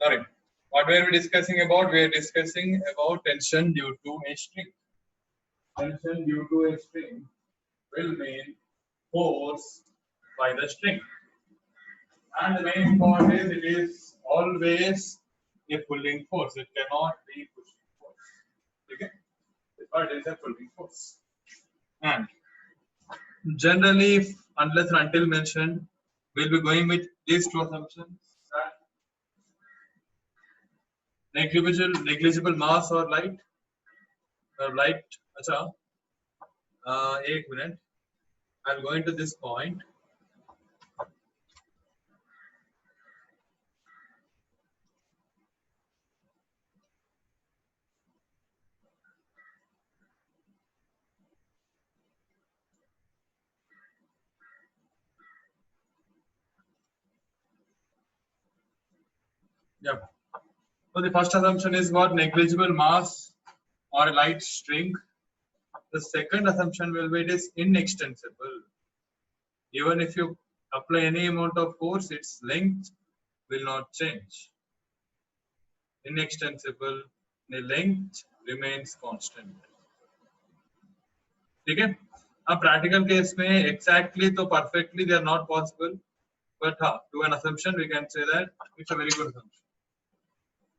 Sorry. What were we discussing about? We are discussing about tension due to a string. Tension due to a string will mean force by the string. And the main point is it is always a pulling force. It cannot be pushing force. Okay? But it is a pulling force. And generally, unless and until mentioned, we'll be going with these two assumptions. Negligible mass or light. Acha. एक minute. I'll go into this point. Yeah. So the first assumption is what? Negligible mass or a light string. The second assumption will be it is inextensible. Even if you apply any amount of force, its length will not change. Inextensible, the length remains constant. ठीक है? अब practical case में exactly तो perfectly they are not possible, but to an assumption we can say that it's a very good assumption.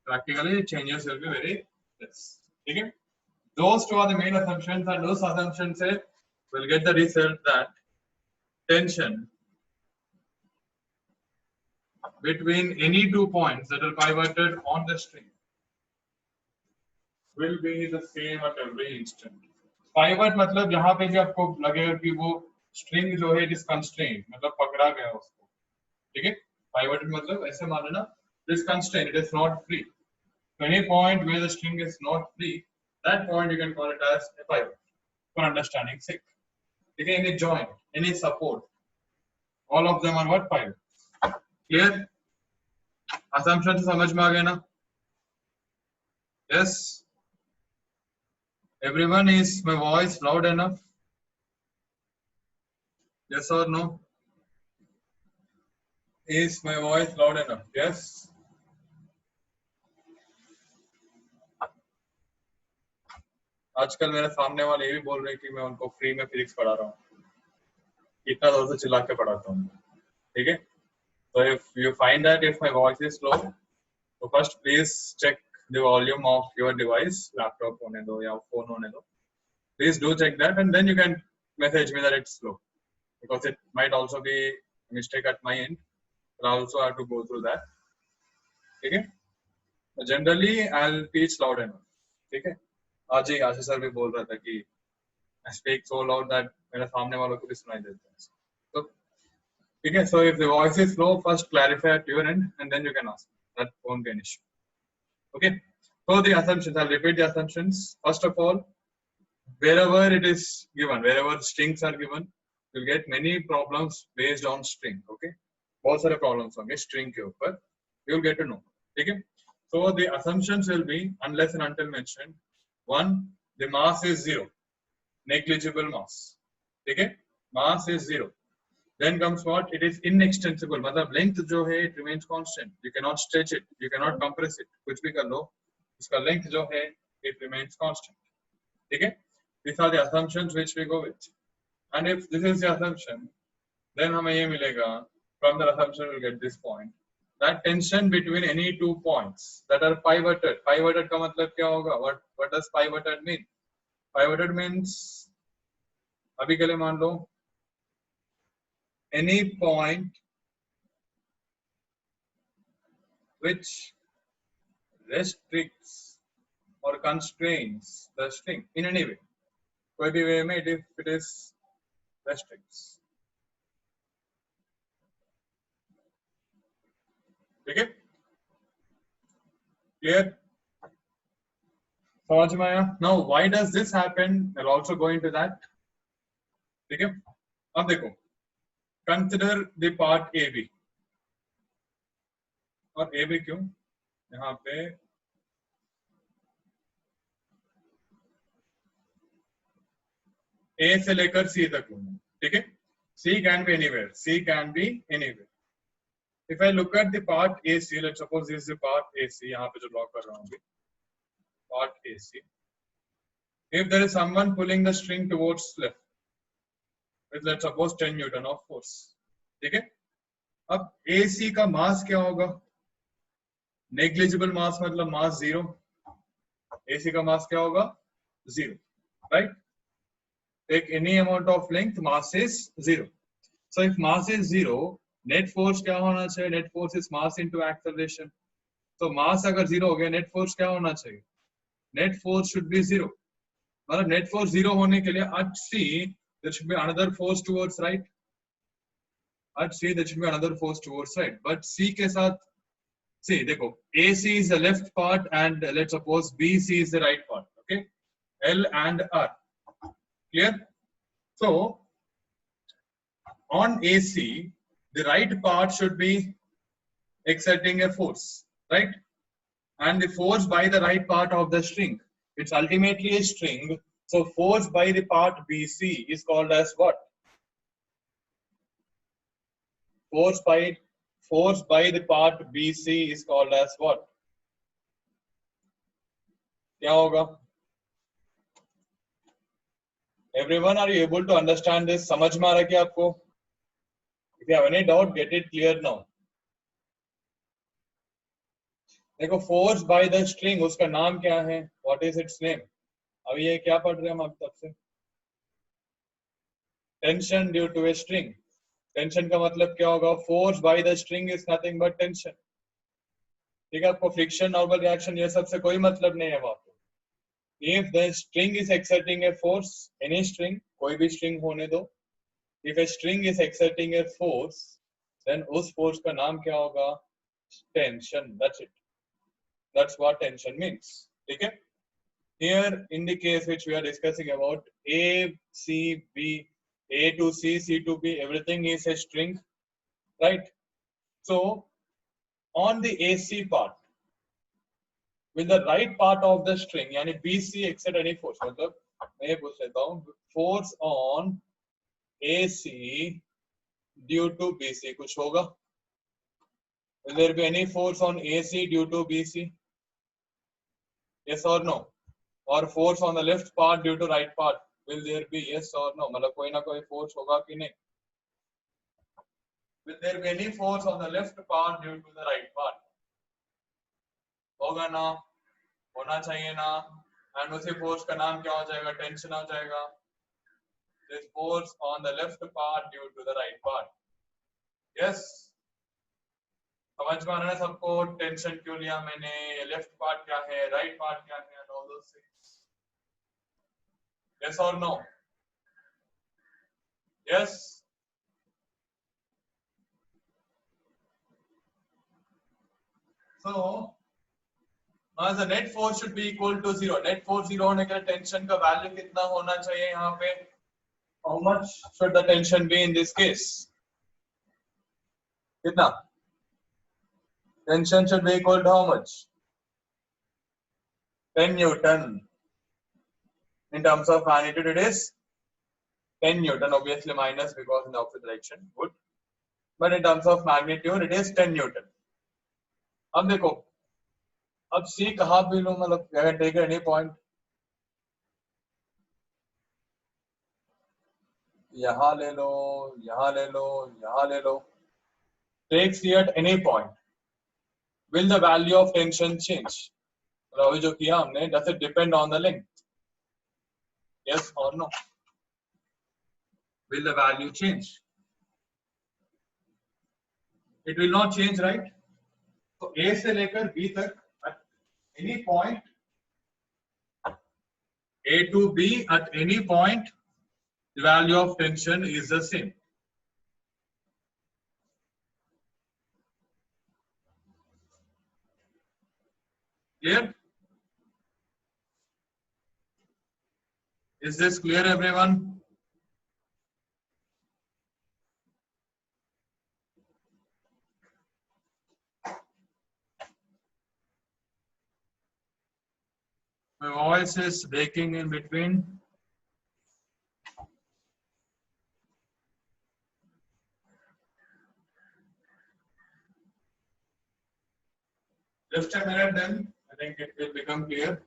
Practically changes will be very less. ठीक है? Those two are the main assumptions, and those assumptions say will get the result that tension between any two points that are pivoted on the string will be the same at every instant. Pivot मतलब जहाँ पे भी आपको लगेगा कि वो string जो है it is constrained, मतलब पकड़ा गया उसको, ठीक है? Pivot मतलब ऐसे मान लेना it is constrained, it is not free. So any point where the string is not free, that point you can call it as a pivot for understanding sake. ठीक है? Any joint, any support, all of them are what? Pivot. Clear? Assumption से समझ में आ गया ना? Yes. Everyone, is my voice loud enough? Yes or no? Is my voice loud enough? Yes. आजकल मेरे सामने वाले ये भी बोल रहे हैं कि मैं उनको फ्री में फिजिक्स पढ़ा रहा हूँ, इतना जोर से चिल्ला के पढ़ाता हूँ, ठीक है? So if you find that if my voice is low, so first please check the volume of your device, laptop होने दो या phone होने दो. Please do check that, and then you can message me that it's slow, because it might also be a mistake at my end. I also have to go through that. Okay? But generally, I'll teach loud enough. Okay? आज ही आशीष sir भी बोल रहा था कि I speak so loud that मेरे सामने वालों को भी सुनाई देता है. So, okay. So if the voice is low, first clarify at your end, and then you can ask. That won't be an issue. Okay. So the assumptions, I'll repeat the assumptions. First of all, wherever it is given, wherever strings are given, you'll get many problems based on string. Okay. बहुत सारे problems होंगे string के ऊपर. You'll get to know. Okay. So the assumptions will be, unless and until mentioned, one, the mass is zero, negligible mass. Okay. Mass is zero. Then comes what? It is inextensible. मतलब length जो है it remains constant. You cannot stretch it. You cannot compress it. कुछ भी कर लो, उसका length जो है it remains constant. Okay. These are the assumptions which we go with. And if this is the assumption, then हमें ये मिलेगा, from the assumption we'll get this point, that tension between any two points that are pivoted. Pivoted का मतलब क्या होगा? What does pivoted mean? Pivoted means, अभी के लिए मान लो, any point which restricts or constrains the string in any way. कोई भी way में if it is restricts. ठीक है? Clear? समझ में आया? Now, why does this happen? I'll also go into that. ठीक है? अब देखो, consider the part AB. और AB क्यों? यहाँ पे A से लेकर C तक लूंगा, ठीक है? C can be anywhere. C can be anywhere. If I look at the part AC, let's suppose this is the part AC. यहाँ पे जो draw कर रहा हूँ अभी, part AC. If there is someone pulling the string towards left, with let's suppose 10 Newton of force, ठीक है? अब AC का mass क्या होगा? Negligible mass मतलब mass 0. AC का mass क्या होगा? 0, right? Take any amount of length, mass is 0. So if mass is 0, net force क्या होना चाहिए? Net force is mass into acceleration. So mass अगर 0 हो गया, net force क्या होना चाहिए? Net force should be 0. मतलब net force 0 होने के लिए at C there should be another force towards right. At C there should be another force towards right. But C के साथ see देखो AC is the left part and let's suppose BC is the right part. Okay, L and R. Clear? So on AC, the right part should be exerting a force, right? And the force by the right part of the string. It's ultimately a string. So force by the part BC is called as what? Force by the part BC is called as what? क्या होगा? Everyone, are you able to understand this? समझ में आ रहा है क्या आपको? If you have any doubt, get it clear now. देखो force by the string उसका नाम क्या है? What is it's name? अभी ये क्या पढ़ रहे हैं हम अब तब से? Tension due to a string. Tension का मतलब क्या होगा? Force by the string is nothing but tension. ठीक है, आपको फ्रिक्शन, नॉर्मल रिएक्शन ये सब से कोई मतलब नहीं है वहां पे. If the string is exerting a force, any string, कोई भी स्ट्रिंग होने दो, if a string is exerting a force, then उस फोर्स का नाम क्या होगा? Tension. That's it. That's what tension means. Okay? Here in the case which we are discussing about A, C, B, A to C, C to B, everything is a string, right? So on the AC part, with the right part of the string, यानी BC exert any force, मतलब मैं ये पूछ लेता हूँ, force on AC due to BC कुछ होगा? Will there be any force on AC due to BC? Yes or no? Or force on the left part due to right part? Will there be? Yes or no? मतलब कोई ना कोई force होगा कि नहीं? Will there be any force on the left part due to the right part? होगा ना? होना चाहिए ना? And उसी force का नाम क्या हो जाएगा? Tension हो जाएगा. This force on the left part due to the right part. Yes. समझ में आ रहा है सबको? टेंशन क्यों लिया मैंने? लेफ्ट पार्ट क्या है? राइट पार्ट क्या है? And all those things. Yes or no? Yes. So now the net force should be equal to 0. Net force 0 होने के लिए टेंशन का वैल्यू कितना होना चाहिए यहाँ पे? How much should the tension be in this case? कितना? Tension should be equal to how much? 10 Newton. In terms of magnitude, it is 10 Newton. Obviously minus because in the opposite direction. Good. But in terms of magnitude, it is 10 Newton. अब देखो, अब C कहाँ भी लो, मतलब I can take any point. यहाँ ले लो, यहाँ ले लो, यहाँ ले लो. Take C at any point. Will the value of tension change? अभी जो किया हमने, does it depend on the length? Yes or no? Will the value change? It will not change, right? So A से लेकर B तक at any point, A to B at any point, the value of tension is the same. Clear? Is this clear, everyone? My voice is breaking in between. Just a minute, then I think it will become clear.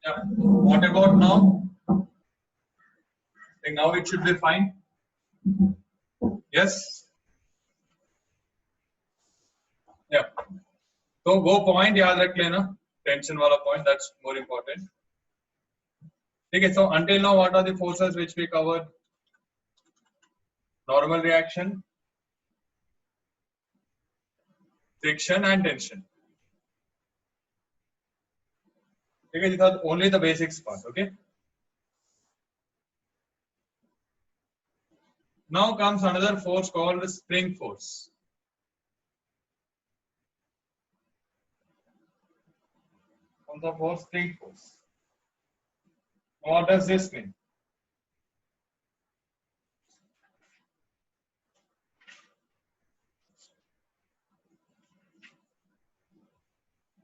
Yeah. What about now? I think now it should be fine. Yes. Yeah. तो वो point याद रख लेना, tension वाला point, that's more important. ठीक है. So until now what are the forces which we covered? Normal reaction, friction and tension. Okay, these are only the basics part. Okay. Now comes another force called spring force. On the force, spring force. What does this mean?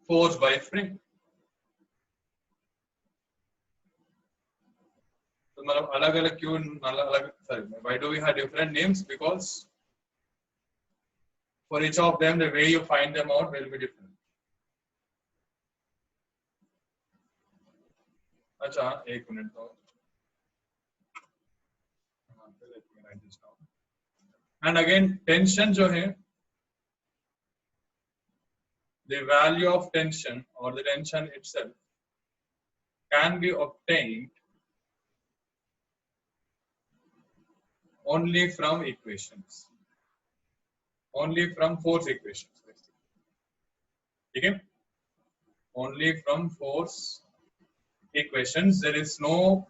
Force by spring. तो मतलब अलग अलग क्यों अलग, sorry, why do we have different names? Because for each of them the way you find them out will be different. अच्छा एक minute तो and again tension जो है, the value of tension or the tension itself can be obtained only from equations, only from force equations. Okay, only from force equations. There is no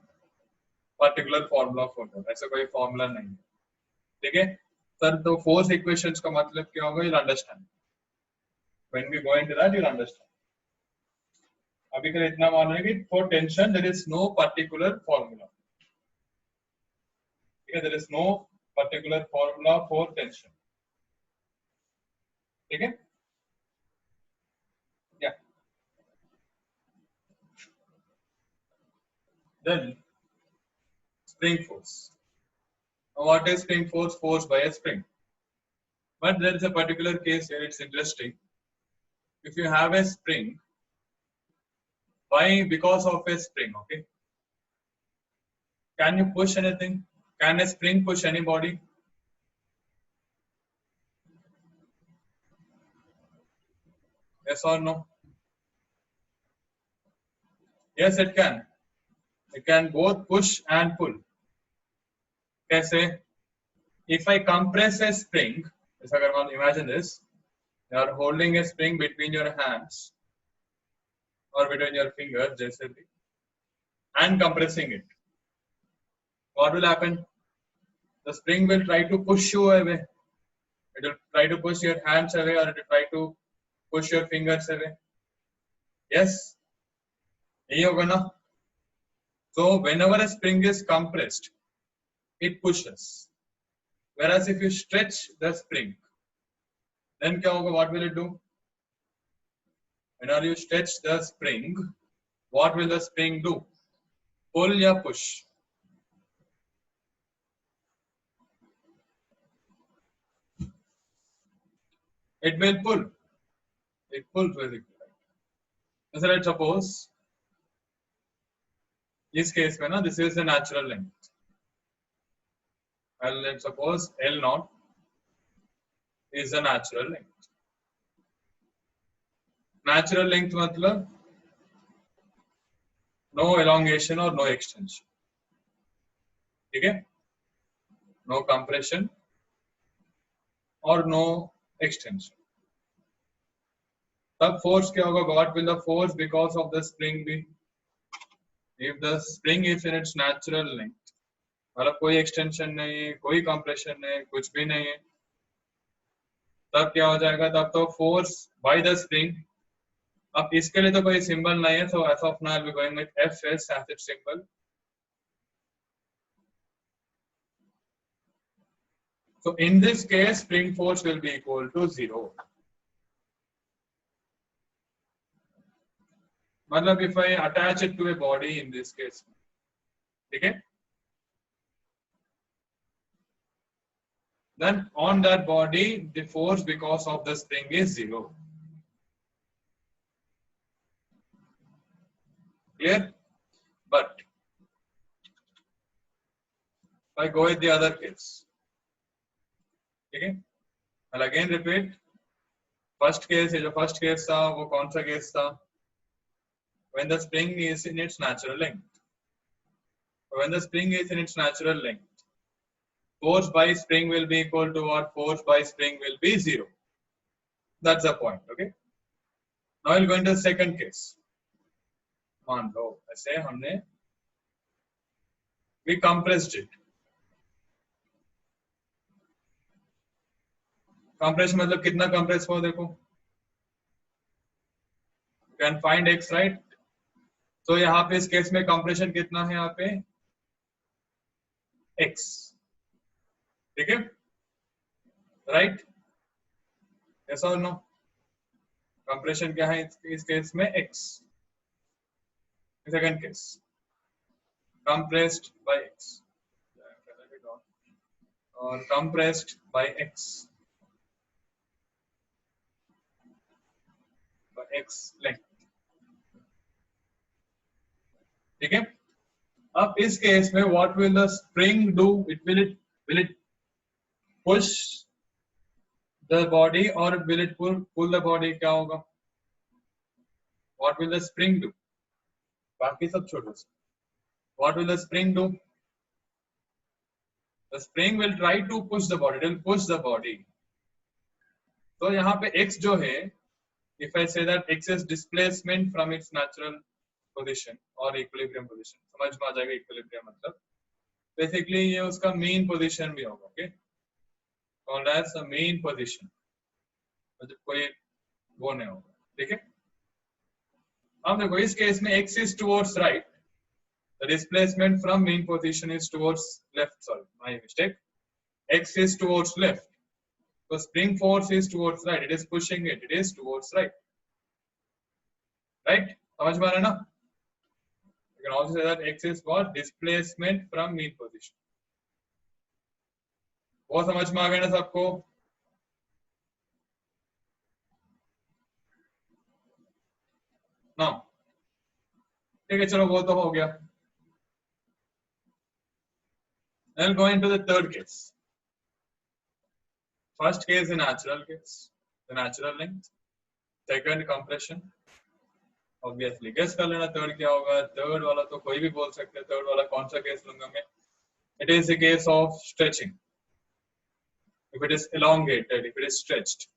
particular formula for that. ऐसा कोई formula नहीं. ठीक है sir. तो force equations का मतलब क्या होगा? You'll understand when we go into that. You'll understand. अभी के लिए इतना मालूम है कि for tension there is no particular formula. ठीक है, there is no particular formula for tension. ठीक है. Yeah. Then spring force. Now what is spring force? Force by a spring. But there is a particular case here. It's interesting. If you have a spring, why? Because of a spring. Okay. Can you push anything? Can a spring push anybody? Yes or no? Yes, it can. It can both push and pull. कैसे? If I compress a spring, imagine this, you are holding a spring between your hands or between your fingers, basically, and compressing it. What will happen? The spring will try to push you away. It will try to push your hands away, or it will try to push your fingers away. Yes? यही होगा ना? So whenever a spring is compressed, it pushes. Whereas if you stretch the spring, then क्या होगा? What will it do? Whenever you stretch the spring, what will the spring do? Pull या push? It will pull. It pulls basically. So let's suppose इस case में ना, this is the natural length. Well, let's suppose L naught is the natural length. Natural length मतलब no elongation or no extension. ठीक है? No compression or no extension. तब force क्या होगा? What will the force because of the spring be? If the spring is in its natural length, मतलब कोई extension नहीं है, कोई compression नहीं है, कुछ भी नहीं है, तब क्या हो जाएगा? तब तो force by the spring. अब इसके लिए तो कोई symbol नहीं है, so as of now I'll be going with F as its symbol. So in this case, spring force will be equal to 0. Matlab if I attach it to a body in this case, okay? Then on that body, the force because of the spring is 0. Clear? But if I go with the other case, okay? I'll again repeat. First case, जो first case था, वो कौन सा case था? When the spring is in its natural length. When the spring is in its natural length, force by spring will be equal to what? Force by spring will be 0. That's the point, okay? Now we'll go into the second case. मान लो ऐसे हमने we compressed it. Compression मतलब कितना compress हुआ देखो. You can find x, right? तो यहाँ पे इस केस में compression कितना है यहाँ पे? x. ठीक है? Right? Yes or no? Compression क्या है इस केस में? x. Second case. Compressed by x. Or compressed by x. By x length. ठीक है? अब इस केस में what will the spring do? Will it push the body or will it pull the body? क्या होगा? What will the spring do? बाकी सब छोड़ो. What will the spring do? The spring will try to push the body. It will push the body. तो यहाँ पे x जो है, if I say that x is displacement from its natural position or equilibrium position, समझ में आ जाएगा equilibrium मतलब basically ये उसका mean position भी होगा, okay? Called as a mean position. मतलब कोई वो नहीं होगा, ठीक है? अब देखो इस केस में x is towards right, the displacement from mean position is towards left. Sorry, my mistake. X is towards left. So spring force is towards right. It is pushing it. It is towards right. Right? समझ में आ रहा है ना? You can also say that x is what? Displacement from mean position. वो समझ में आ गया ना सबको? Now, ठीक है, चलो वो तो हो गया. Then go into the third case. First case is natural case, the natural length. Second compression. Obviously, guess कर लेना third क्या होगा? Third वाला तो कोई भी बोल सकते हैं. Third वाला कौन सा case लूँगा मैं? It is a case of stretching. If it is elongated, if it is stretched,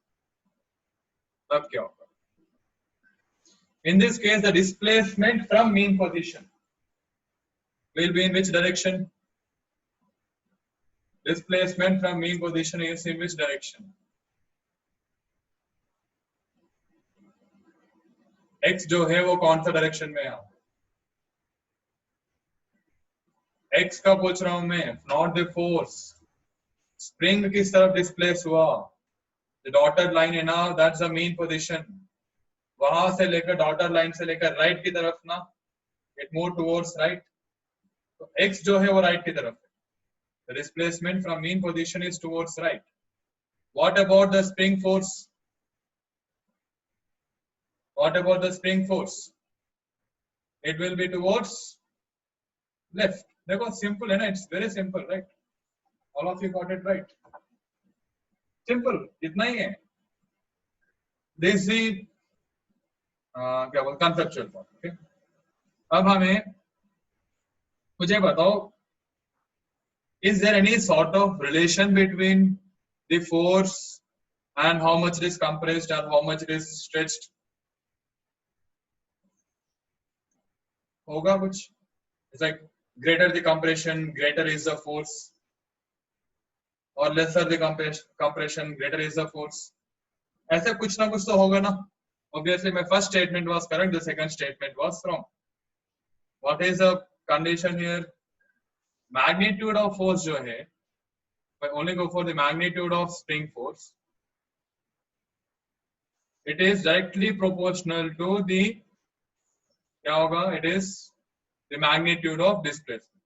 तब क्या होगा? In this case, the displacement from mean position will be in which direction? Displacement from mean position is in which direction? X जो है वो कौन सा direction में है? X का पूछ रहा हूं मैं, not the force. Spring किस तरफ डिस्प्लेस हुआ? The dotted line है ना, that's the mean position. वहां से लेकर dotted line से लेकर right की तरफ ना, it moved towards right. तो X जो है वो right की तरफ है. The displacement from mean position is towards right. What about the spring force? What about the spring force? It will be towards left. देखो simple है ना, it's very simple, right? All of you got it right. Simple, इतना ही है. This is the क्या बोलते हैं conceptual part. Okay. अब हमें मुझे बताओ, is there any sort of relation between the force and how much it is compressed and how much it is stretched? होगा कुछ? It's like greater the compression, greater is the force, or lesser the compression, greater is the force. ऐसे कुछ ना कुछ तो होगा ना? Obviously, my first statement was correct. The second statement was wrong. What is the condition here? Magnitude of force जो है, I only go for the magnitude of spring force, it is directly proportional to the क्या होगा? It is the magnitude of displacement.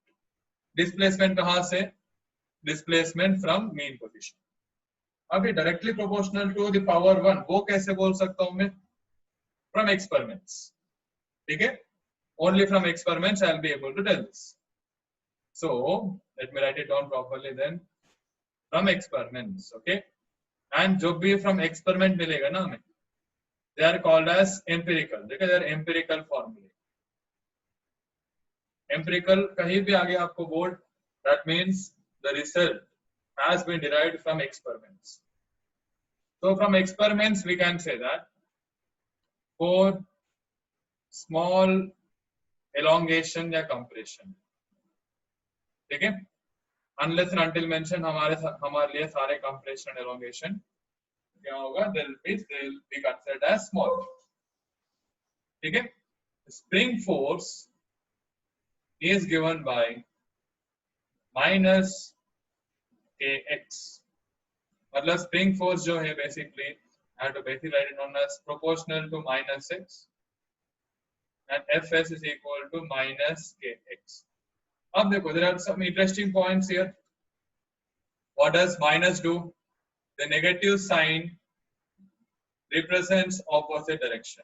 Displacement कहाँ से? Displacement from mean position. अभी directly proportional to the power 1 वो कैसे बोल सकता हूँ मैं? From experiments. ठीक है? Only from experiments I'll be able to tell this. So let me write it down properly then. From experiments, okay? And जो भी from experiment मिलेगा ना हमें, they are called as empirical. देखिए they are empirical formula. Empirical कहीं भी आगे आपको board, that means the result has been derived from experiments. So from experiments we can say that for small elongation या compression, ठीक है? Unless and until mention हमारे लिए सारे compression elongation क्या होगा? They'll be considered as small. ठीक है? Spring force is given by minus kx. मतलब spring force जो है basically I have to basically write it down as proportional to minus x and Fs is equal to minus kx. अब देखो there are some interesting points here. What does minus do? The negative sign represents opposite direction.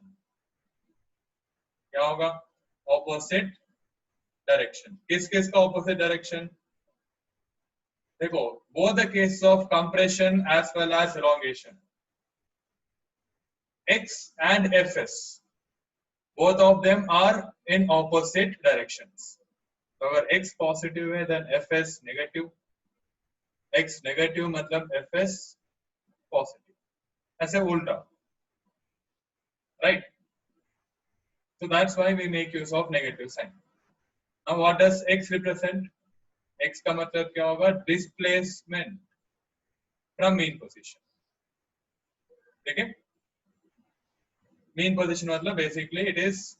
क्या होगा? Opposite direction. किसका opposite direction? देखो both the cases of compression as well as elongation, x and fs, both of them are in opposite directions. तो अगर x positive है then fs negative, x negative मतलब fs positive, ऐसे उल्टा, right? So that's why we make use of negative sign. Now what does x represent? x का मतलब क्या होगा? Displacement from mean position. ठीक है? Mean position मतलब basically it is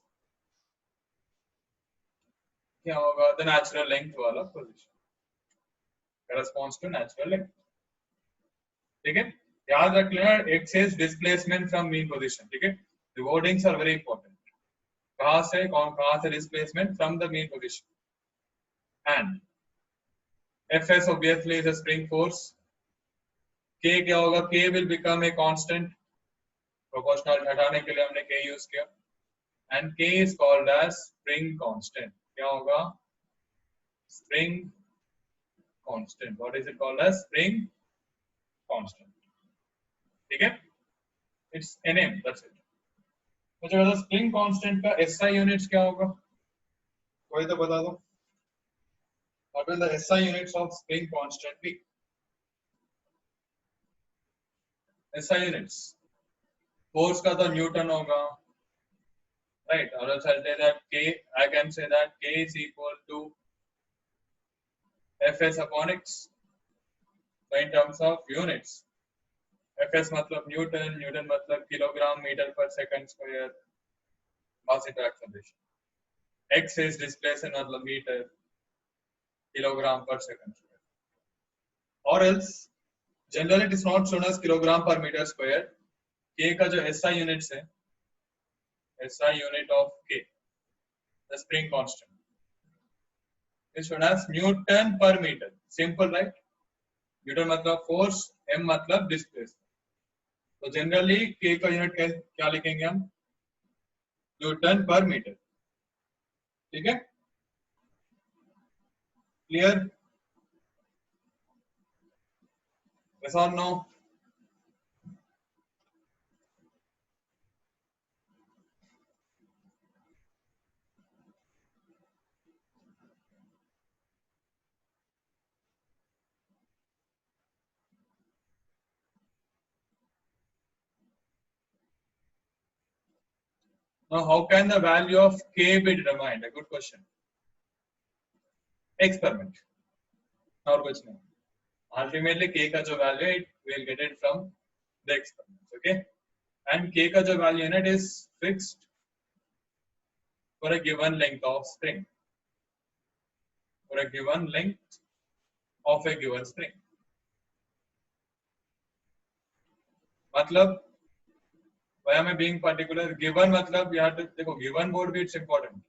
क्या होगा? The natural length वाला position corresponds to natural length. ठीक है? याद रख लेना x is displacement from mean position. ठीक है? The wordings are very important. कहाँ से displacement from the mean position. And Fs obviously is a spring force. K क्या होगा? K will become a constant. Proportional हटाने के लिए हमने K use किया. And K is called as spring constant. क्या होगा? Spring constant. What is it called as? Spring constant. ठीक है? It's a name. That's it. मुझे बता spring constant का SI units क्या होगा? कोई तो बता दो. What will the SI units of spring constant be? SI units. Force का तो Newton होगा. Right? Or else I'll say that K. I can say that K is equal to Fs upon x. So in terms of units, Fs मतलब Newton, Newton मतलब kilogram meter per second square, mass into acceleration. X is displacement मतलब meter, kilogram per second square. Or else, generally it is not shown as kilogram per meter square. K का जो SI units है, SI unit of K, the spring constant, is shown as Newton per meter. Simple, right? Newton मतलब force, M मतलब displacement. तो generally K का unit क्या लिखेंगे हम? न्यूटन पर मीटर. ठीक है? Clear? Yes or no? Now, how can the value of K be determined? A good question. Experiment. और कुछ नहीं. Ultimately, K का जो value है, we'll get it from the experiment. Okay? And K का जो value unit is fixed for a given length of spring. For a given length of a given spring. मतलब why am I being particular? Given मतलब you have to देखो given would be it's important.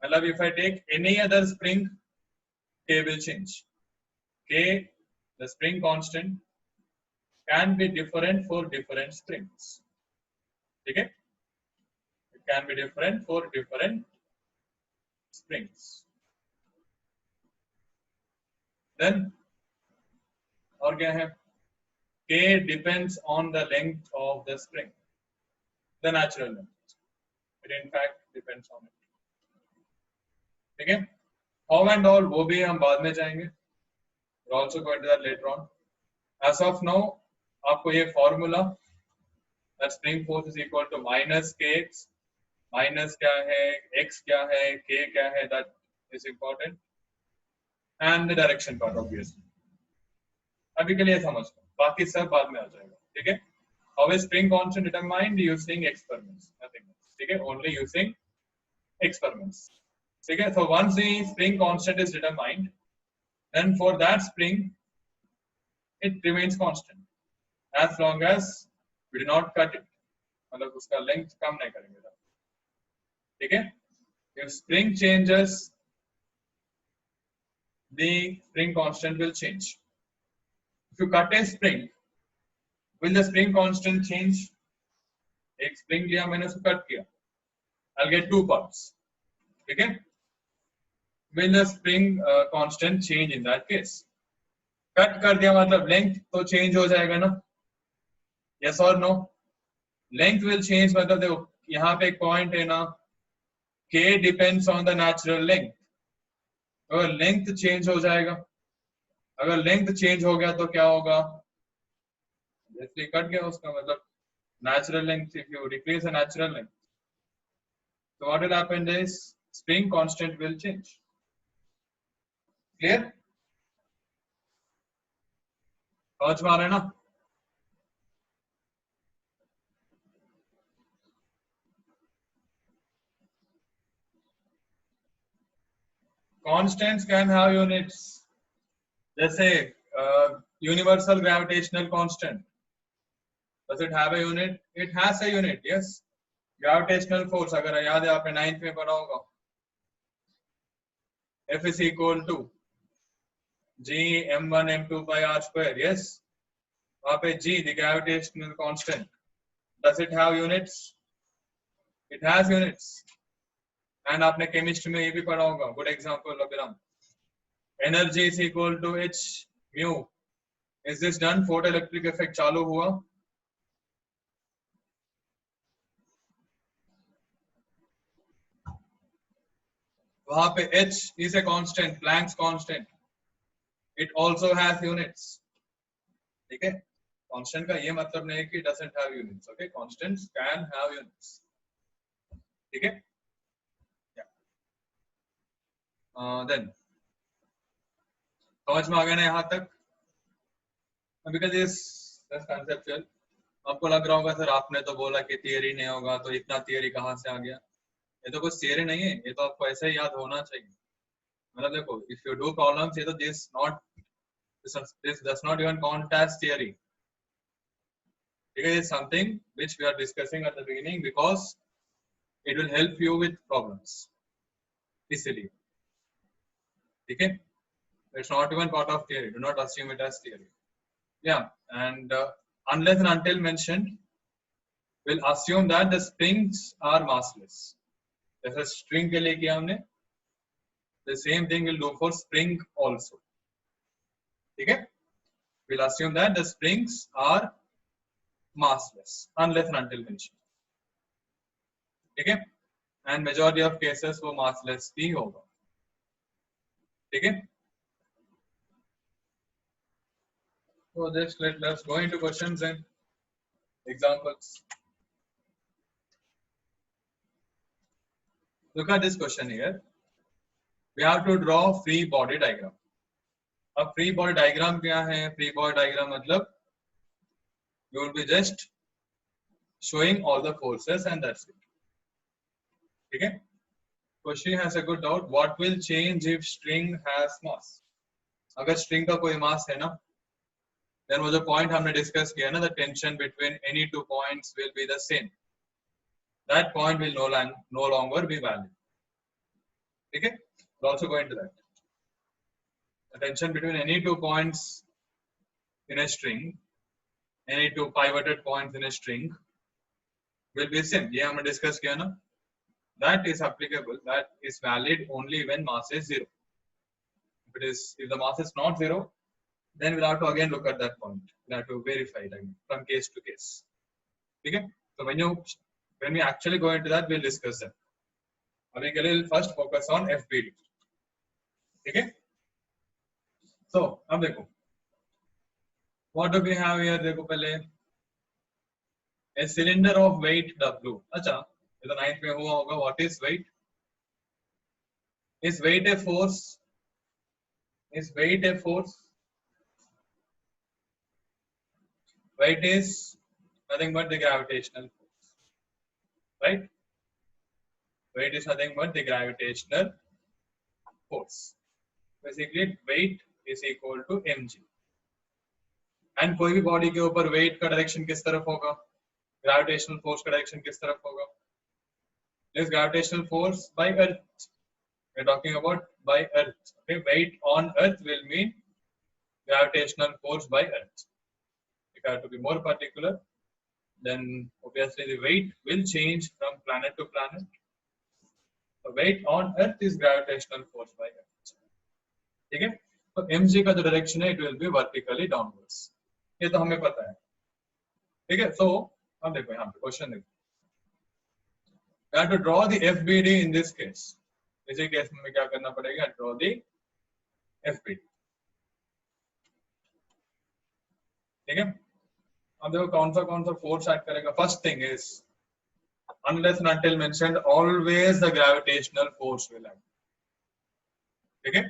मतलब if I take any other spring, K will change. K, the spring constant, can be different for different springs. Okay? It can be different for different springs. Then, और क्या है? K depends on the length of the spring, the natural length. It in fact depends on it. ठीक है? How and all वो भी हम बाद में जाएंगे. We'll also go into that later on. As of now, आपको ये formula that spring force is equal to minus kx, minus क्या है, x क्या है, k क्या है, that is important, and the direction part obviously. अभी के लिए समझ लो, बाकी सब बाद में आ जाएगा, ठीक है? How is spring constant determined? Using experiments, nothing else. ठीक है? Only using experiments. ठीक है? So once the spring constant is determined, then for that spring, it remains constant as long as we do not cut it. मतलब उसका length कम नहीं करेंगे, ठीक है? If spring changes, the spring constant will change. If you cut a spring, will the spring constant change? एक spring लिया मैंने उसको cut किया, I'll get two parts, ठीक है? Will the spring constant change in that case? Cut कर दिया मतलब length तो change हो जाएगा ना? Yes or no? Length will change मतलब देखो यहाँ पे एक point है ना, K depends on the natural length. अगर length change हो जाएगा, अगर length change हो गया तो क्या होगा? जैसे कट गया उसका मतलब natural length. If you decrease the natural length, so what will happen is spring constant will change. Clear? समझ में आ रहा है ना? Constants can have units. जैसे universal gravitational constant. Does it have a unit? It has a unit. Yes. Gravitational force अगर याद है आपने 9th में पढ़ा होगा. F is equal to G m1 m2 by r square. Yes. वहाँ पे G, the gravitational constant. Does it have units? It has units. And आपने chemistry में ये भी पढ़ा होगा. Good example Abhiram. Energy is equal to h mu. Is this done? Photoelectric effect चालू हुआ. वहाँ पे h is a constant, Planck's constant. It also has units. ठीक है? Constant का ये मतलब नहीं कि doesn't have units. Okay? Constants can have units. ठीक है? Then समझ में आ गया ना यहाँ तक? Because this conceptual. आपको लग रहा होगा सर आपने तो बोला कि थियरी नहीं होगा, तो इतना थियरी कहाँ से आ गया? ये तो कुछ थियरी नहीं है, ये तो आपको ऐसे ही याद होना चाहिए. मतलब देखो, if you do problems, ये तो this does not even count as theory. Because it's something which we are discussing at the beginning because it will help you with problems easily. Okay? It's not even part of theory. Do not assume it as theory. Yeah, and unless and until mentioned, we'll assume that the springs are massless. There's a string के लिए किया हमने. The same thing we'll do for spring also. Okay? We'll assume that the springs are massless unless and until mentioned. Okay? And majority of cases वो massless ही होगा. Okay? So just let's go into questions and examples. Look at this question here. We have to draw free body diagram. अब free body diagram क्या है? Free body diagram मतलब you will be just showing all the forces and that's it. Okay? Question has a good doubt. What will change if string has mass? अगर string का कोई mass है ना, then वो जो point हमने discuss किया ना, the tension between any two points will be the same. That point will no longer be valid. Okay? We'll also go into that. The tension between any two points in a string, any two pivoted points in a string will be same. ये हमने discuss किया ना? That is applicable. That is valid only when mass is 0. If the mass is not 0, then we'll have to again look at that point. We'll have to verify that from case to case. Okay? So when we actually go into that, we'll discuss that. We'll first focus on FBD. Okay? So, अब देखो. What do we have here? देखो पहले. A cylinder of weight W. अच्छा, तो 9th में हुआ होगा. What is weight? Is weight a force? Is weight a force? Weight is nothing but the gravitational force, right? Weight is nothing but the gravitational force. Basically, weight is equal to mg. And कोई भी body के ऊपर weight का direction किस तरफ होगा? Gravitational force का direction किस तरफ होगा? This gravitational force by Earth. We're talking about by Earth. Okay, weight on Earth will mean gravitational force by Earth. If I have to be more particular, then obviously the weight will change from planet to planet. The weight on Earth is gravitational force by Earth. ठीक है? तो mg का जो direction है, it will be vertically downwards. ये तो हमें पता है. ठीक है? So अब देखो यहाँ पे क्वेश्चन देखो. We have to draw the FBD in this case. इसी केस में क्या करना पड़ेगा? Draw the FBD. ठीक है? अब देखो कौन सा फोर्स ऐड करेगा. First thing is unless and until mentioned, always the gravitational force will act. ठीक है?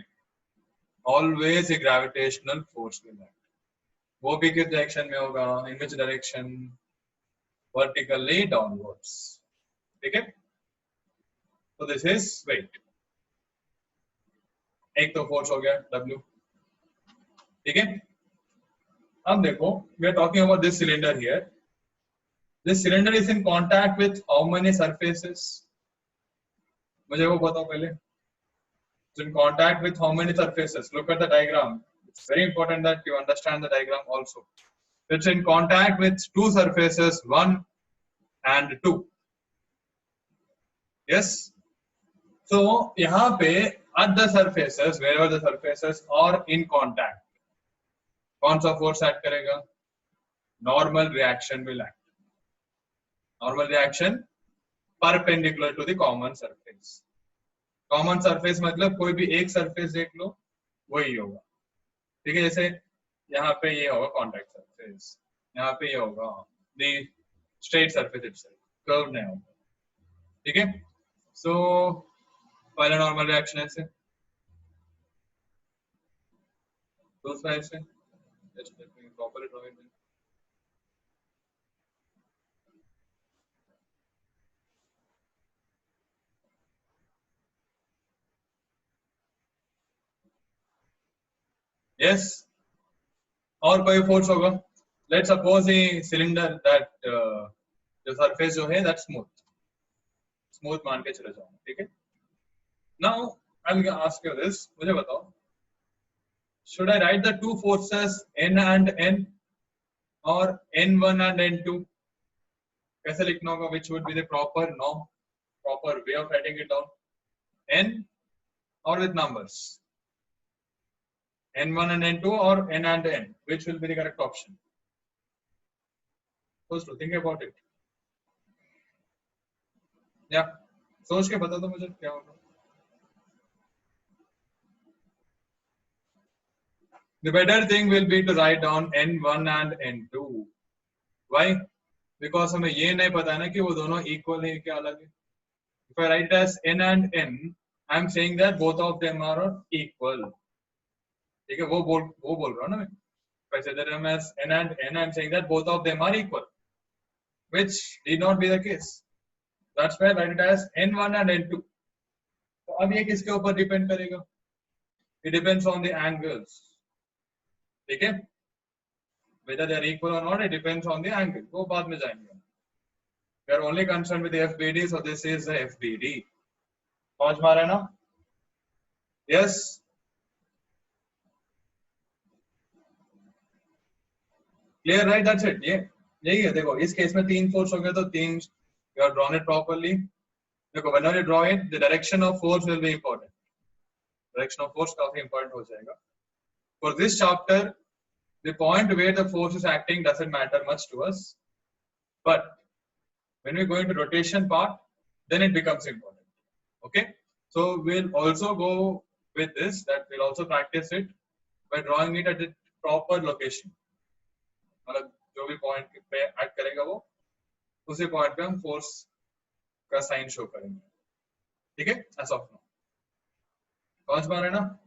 Always the gravitational force will act. वो भी किस डायरेक्शन में होगा? In which direction? Vertically downwards. ठीक है? So this is weight. एक तो फोर्स हो गया W. ठीक है? अब देखो, we are talking about this cylinder here. This cylinder is in contact with how many surfaces? मुझे वो बताओ पहले. It's in contact with how many surfaces? Look at the diagram. It's very important that you understand the diagram also. It's in contact with two surfaces, 1 and 2. Yes. So यहाँ पे at the surfaces, wherever the surfaces are in contact, कौन सा force add करेगा? Normal reaction will act. Normal reaction perpendicular to the common surface. Common surface मतलब कोई भी एक surface देख लो, वही होगा. ठीक है? जैसे यहाँ पे ये होगा contact surface, यहाँ पे ये होगा the straight surface itself, curve नहीं होगा. ठीक है? So पहला normal reaction ऐसे, दूसरा ऐसे. Just let me properly draw it. Yes. और कोई फोर्स होगा. Let's suppose the cylinder that the surface जो है that smooth मान के चले जाओ. ठीक है? Now I'll ask you this. मुझे बताओ. Should I write the two forces N and N or N1 and N2? कैसे लिखना होगा? Which would be the proper way of writing it down? N or with numbers? N1 and N2 or N and N? Which will be the correct option? First, think about it. Yeah. सोच के बता दो मुझे क्या होगा. The better thing will be to write down N1 and N2. Why? Because हमें ये नहीं पता है ना कि वो दोनों equal है क्या अलग है. If I write it as N and N, I am saying that both of them are equal. ठीक है? वो बोल रहा हूँ ना मैं. If I say them as N and N, I am saying that both of them are equal, which need not be the case. That's why I write it as N1 and N2. तो अब ये किसके ऊपर depend करेगा? It depends on the angles. ठीक है? whether they are equal or not, it depends on the angle. वो बाद में जाएंगे. We are only concerned with the FBD, so this is the FBD. समझ में आ रहा है ना? Yes. Clear, right? That's it. ये यही है. देखो इस केस में 3 फोर्स हो गए तो 3 you have drawn it properly. देखो whenever you draw it, the direction of force will be important. Direction of force काफी important हो जाएगा. For this chapter, the point where the force is acting doesn't matter much to us, but when we go into rotation part, then it becomes important. Okay, so we'll also go with this, that we'll also practice it by drawing it at the proper location. मतलब जो भी point पे act करेगा वो उसी point पे हम force का sign show करेंगे. ठीक है, as of now. समझ में आ रहा है ना?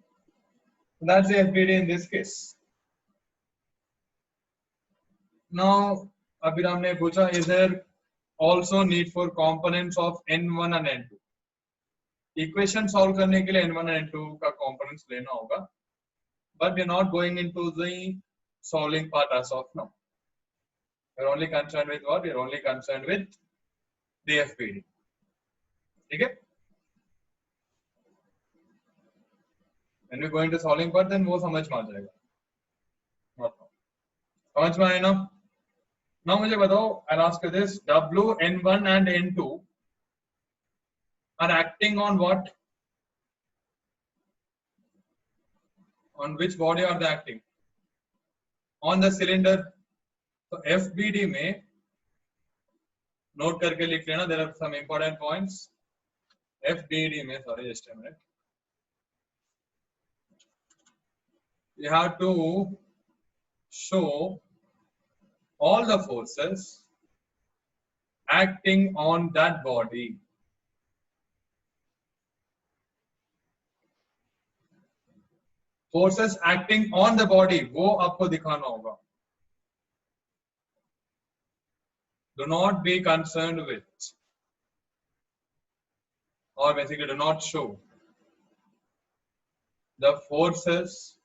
That's the FBD in this case. Now, Abhiram ने पूछा, is there also need for components of N1 and N2? Equation solve करने के लिए N1 and N2 का components लेना होगा, but we are not going into the solving part as of now. We are only concerned with what? We are only concerned with the FBD. ठीक है? When we go into solving part, then वो समझ में आ जाएगा. समझ में आया ना? Now मुझे बताओ, I'll ask you this: W, N1 and N2 are acting on what? On which body are they acting? On the cylinder. So FBD में note करके लिख लेना. There are some important points. FBD में, sorry, just a minute. You have to show all the forces acting on that body. Forces acting on the body, वो आपको दिखाना होगा. Do not be concerned with, or basically do not show the forces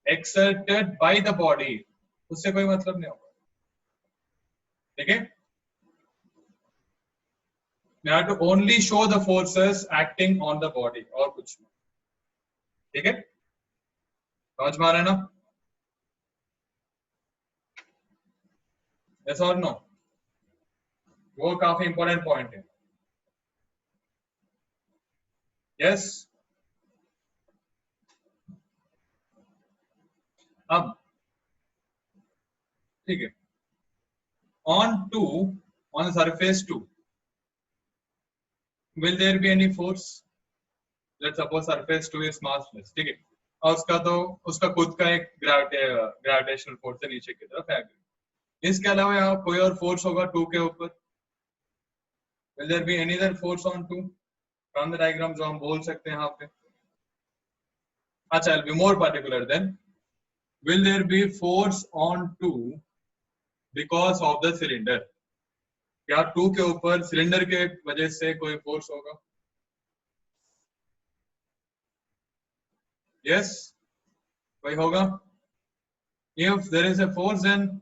exerted by the body. उससे कोई मतलब नहीं होगा. ठीक है? You have to only show the forces acting on the body और कुछ नहीं. ठीक है? समझ में आ रहा है ना? Yes or no? वो काफी important point है. Yes? अब ठीक है. On the surface 2, will there be any force? Let's suppose surface 2 is massless. ठीक है? और उसका खुद का एक ग्रेविटेशनल फोर्स है नीचे की तरफ है. इसके अलावा यहाँ कोई और फोर्स होगा 2 के ऊपर? Will there be any other force on 2 from the diagram जो हम बोल सकते हैं यहाँ पे? अच्छा, I'll be more particular then. Will there be force on 2 because of the cylinder? क्या 2 के ऊपर सिलेंडर के वजह से कोई फोर्स होगा? Yes, कोई होगा? If there is a force, then